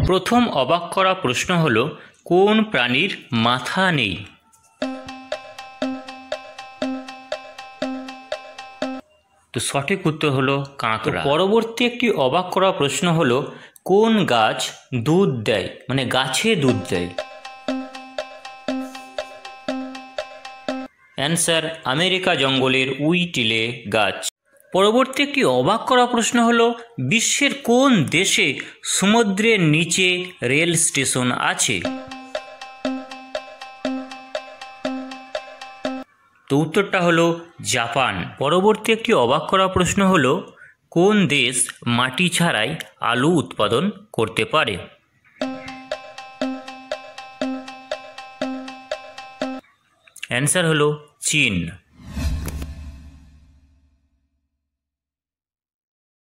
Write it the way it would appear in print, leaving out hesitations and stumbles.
প্রথম অবাক করা প্রশ্ন হলো, কোন প্রাণীর মাথা নেই? তো সঠিক উত্তর হলো কাঁকড়া। পরবর্তী একটি অবাক করা প্রশ্ন হলো, কোন গাছ দুধ দেয়, মানে গাছে দুধ দেয়? অ্যান্সার আমেরিকা জঙ্গলের উইটিলে গাছ। পরবর্তী একটি অবাক করা প্রশ্ন হলো, বিশ্বের কোন দেশে সমুদ্রের নিচে রেল স্টেশন আছে? তো উত্তরটা হলো জাপান। পরবর্তী একটি অবাক করা প্রশ্ন হলো, কোন দেশ মাটি ছাড়াই আলু উৎপাদন করতে পারে? অ্যান্সার হলো চীন।